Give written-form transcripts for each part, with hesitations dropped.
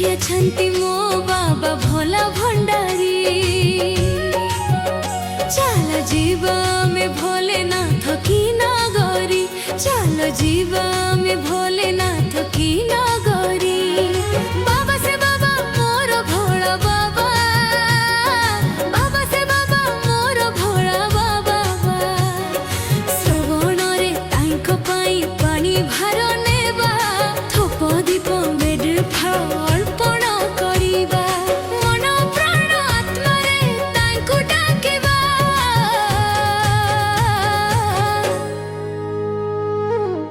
अछंती मो बाबा भोला भंडारी। चल जीवा में भोलेनाथ की नागरी, चल जीवा में भोलेनाथ की नागरी। बाबा से बाबा मोर भोला बाबा, बाबा से बाबा मोर भोला बाबा। श्रवण रे तांको पाई पानी भार नेबा, थोप दीप मेड अर्पण करिबा। मन प्राण आत्मा रे तांको डाकिबा।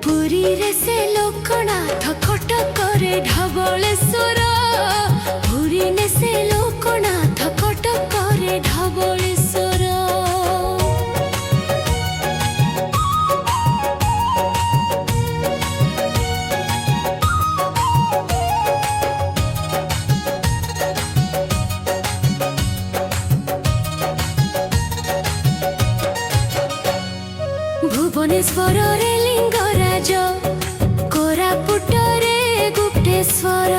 पुरी रे से लोकनाथ, कटक रे धवळेश्वर। पुरी ने से लोकनाथ, कटक रे धवळेश्वर। भुवनेश्वर रे लिंगराज, कोरापुट रे गुप्तेश्वर।